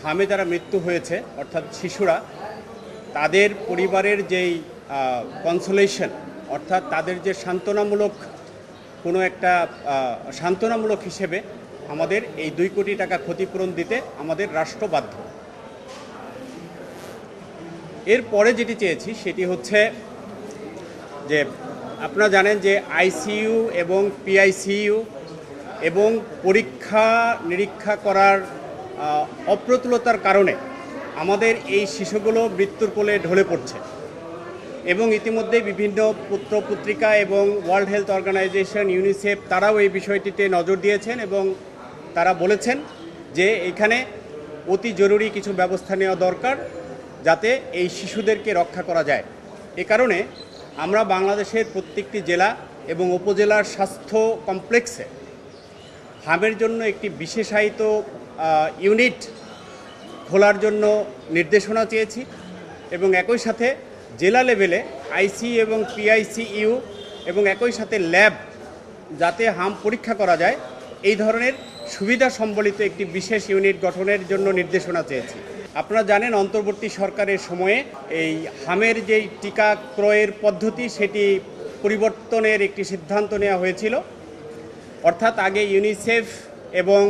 হামে যারা মৃত্যু হয়েছে অর্থাৎ শিশুরা, তাদের পরিবারের যেই কনসোলেশন অর্থাৎ তাদের যে সান্ত্বনামূলক কোনো একটা সান্ত্বনামূলক হিসেবে আমাদের এই 2 কোটি টাকা ক্ষতিপূরণ দিতে আমাদের রাষ্ট্র বাধ্য। এরপরে যেটি চেয়েছি সেটি হচ্ছে যে আপনারা জানেন যে আইসিইউ এবং পিআইসিইউ এবং পরীক্ষা নিরীক্ষা করার অপ্রতুলতার কারণে আমাদের এই শিশুগুলো মৃত্যুর কোলে ঢলে পড়ছে এবং ইতিমধ্যে বিভিন্ন পত্র পত্রিকা এবং ওয়ার্ল্ড হেলথ অর্গানাইজেশন, ইউনিসেফ তারাও এই বিষয়টিতে নজর দিয়েছেন এবং তারা বলেছেন যে এখানে অতি জরুরি কিছু ব্যবস্থা নেওয়া দরকার যাতে এই শিশুদেরকে রক্ষা করা যায়। এ কারণে আমরা বাংলাদেশের প্রত্যেকটি জেলা এবং উপজেলার স্বাস্থ্য কমপ্লেক্সে হামের জন্য একটি বিশেষায়িত ইউনিট খোলার জন্য নির্দেশনা চেয়েছি এবং একই সাথে জেলা লেভেলে আইসি এবং পিআইসিইউ এবং একই সাথে ল্যাব যাতে হাম পরীক্ষা করা যায় এই ধরনের সুবিধা সম্বলিত একটি বিশেষ ইউনিট গঠনের জন্য নির্দেশনা চেয়েছি। আপনারা জানেন অন্তর্বর্তী সরকারের সময়ে এই হামের যেই টিকা ক্রয়ের পদ্ধতি সেটি পরিবর্তনের একটি সিদ্ধান্ত নেওয়া হয়েছিল। অর্থাৎ আগে ইউনিসেফ এবং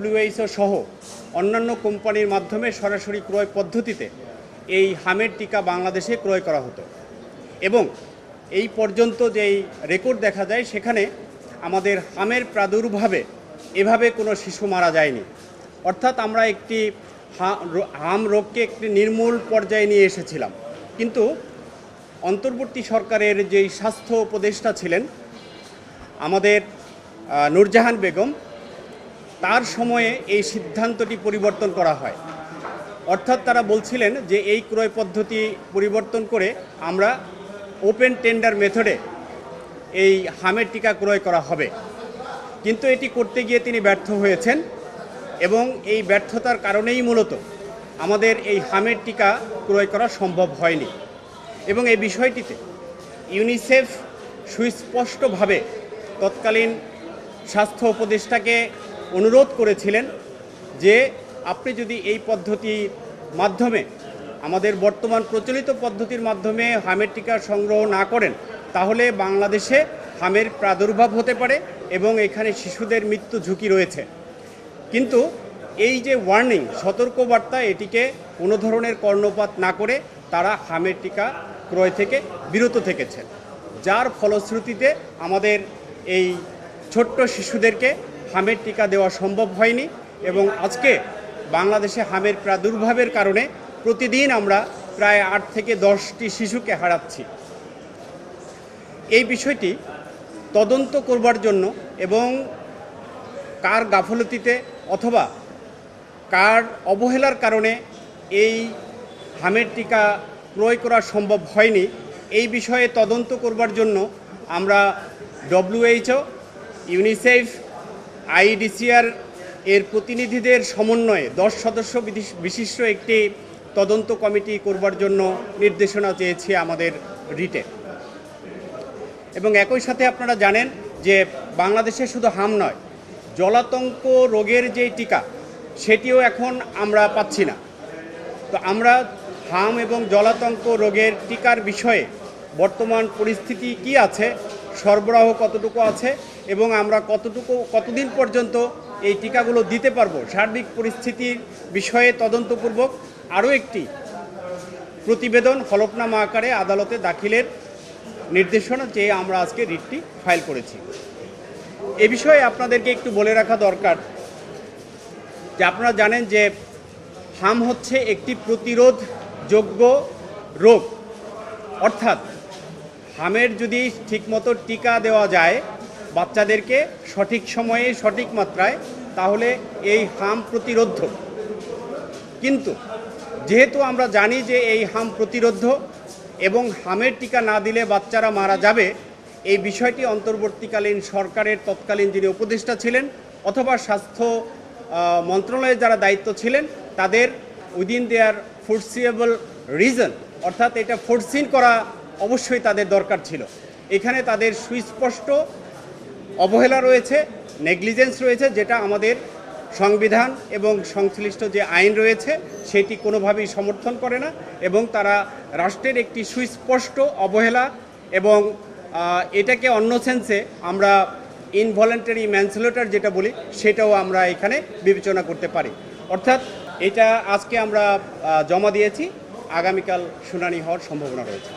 WHO সহ অন্যান্য কোম্পানির মাধ্যমে সরাসরি ক্রয় পদ্ধতিতে এই হামের টিকা বাংলাদেশে ক্রয় করা হতো এবং এই পর্যন্ত যেই রেকর্ড দেখা যায় সেখানে আমাদের হামের প্রাদুর্ভাবে এভাবে কোনো শিশু মারা যায়নি। অর্থাৎ আমরা একটি হাম রোগকে একটি নির্মূল পর্যায়ে নিয়ে এসেছিলাম। কিন্তু অন্তর্বর্তী সরকারের যেই স্বাস্থ্য উপদেষ্টা ছিলেন আমাদের নূরজাহান বেগম, তার সময়ে এই সিদ্ধান্তটি পরিবর্তন করা হয়। অর্থাৎ তারা বলছিলেন যে এই ক্রয় পদ্ধতি পরিবর্তন করে আমরা ওপেন টেন্ডার মেথডে এই হামের টিকা ক্রয় করা হবে, কিন্তু এটি করতে গিয়ে তিনি ব্যর্থ হয়েছেন এবং এই ব্যর্থতার কারণেই মূলত আমাদের এই হামের টিকা ক্রয় করা সম্ভব হয়নি। এবং এই বিষয়টিতে ইউনিসেফ সুস্পষ্টভাবে তৎকালীন স্বাস্থ্য উপদেষ্টাকে অনুরোধ করেছিলেন যে আপনি যদি এই পদ্ধতির মাধ্যমে আমাদের বর্তমান প্রচলিত পদ্ধতির মাধ্যমে হামের টিকা সংগ্রহ না করেন তাহলে বাংলাদেশে হামের প্রাদুর্ভাব হতে পারে এবং এখানে শিশুদের মৃত্যু ঝুঁকি রয়েছে। কিন্তু এই যে ওয়ার্নিং সতর্কবার্তা এটিকে কোনো ধরনের কর্ণপাত না করে তারা হামের টিকা ক্রয় থেকে বিরত থেকেছেন, যার ফলশ্রুতিতে আমাদের এই ছোট্ট শিশুদেরকে হামের টিকা দেওয়া সম্ভব হয়নি এবং আজকে বাংলাদেশে হামের প্রাদুর্ভাবের কারণে প্রতিদিন আমরা প্রায় 8 থেকে 10টি শিশুকে হারাচ্ছি। এই বিষয়টি তদন্ত করবার জন্য এবং কার গাফলতিতে অথবা কার অবহেলার কারণে এই হামের টিকা ক্রয় করা সম্ভব হয়নি এই বিষয়ে তদন্ত করবার জন্য আমরা WHO, ইউনিসেফ, IDCR এর প্রতিনিধিদের সমন্বয়ে 10 সদস্য বিশিষ্ট একটি তদন্ত কমিটি করবার জন্য নির্দেশনা চেয়েছি আমাদের রিটে। এবং একই সাথে আপনারা জানেন যে বাংলাদেশে শুধু হাম নয়, জলাতঙ্ক রোগের যে টিকা সেটিও এখন আমরা পাচ্ছি না। তো আমরা হাম এবং জলাতঙ্ক রোগের টিকার বিষয়ে বর্তমান পরিস্থিতি কি আছে, সরবরাহ কতটুকু আছে এবং আমরা কতদিন পর্যন্ত এই টিকাগুলো দিতে পারবো, সার্বিক পরিস্থিতির বিষয়ে তদন্তপূর্বক আরও একটি প্রতিবেদন হলফনামা আকারে আদালতে দাখিলের নির্দেশনা চেয়ে আমরা আজকে রিটটি ফাইল করেছি। এ বিষয়ে আপনাদেরকে একটু বলে রাখা দরকার যে আপনারা জানেন যে হাম হচ্ছে একটি প্রতিরোধযোগ্য রোগ। অর্থাৎ হামের যদি ঠিকমতো টিকা দেওয়া যায় বাচ্চাদেরকে সঠিক সময়ে সঠিক মাত্রায় তাহলে এই হাম প্রতিরোধ্য। কিন্তু যেহেতু আমরা জানি যে এই হাম প্রতিরোধ্য এবং হামের টিকা না দিলে বাচ্চারা মারা যাবে, এই বিষয়টি অন্তর্বর্তীকালীন সরকারের তৎকালীন যিনি উপদেষ্টা ছিলেন অথবা স্বাস্থ্য মন্ত্রণালয়ের যারা দায়িত্ব ছিলেন তাদের উইদিন দেয়ার ফোরসিয়েবল রিজন, অর্থাৎ এটা ফোরসিন করা অবশ্যই তাদের দরকার ছিল। এখানে তাদের সুস্পষ্ট অবহেলা রয়েছে, নেগলিজেন্স রয়েছে, যেটা আমাদের সংবিধান এবং সংশ্লিষ্ট যে আইন রয়েছে সেটি কোনোভাবেই সমর্থন করে না এবং তারা রাষ্ট্রের একটি সুস্পষ্ট অবহেলা এবং এটাকে অন্য সেন্সে আমরা ইনভলেন্টারি ম্যানস্লেটার যেটা বলি সেটাও আমরা এখানে বিবেচনা করতে পারি। অর্থাৎ এটা আজকে আমরা জমা দিয়েছি, আগামীকাল শুনানি হওয়ার সম্ভাবনা রয়েছে।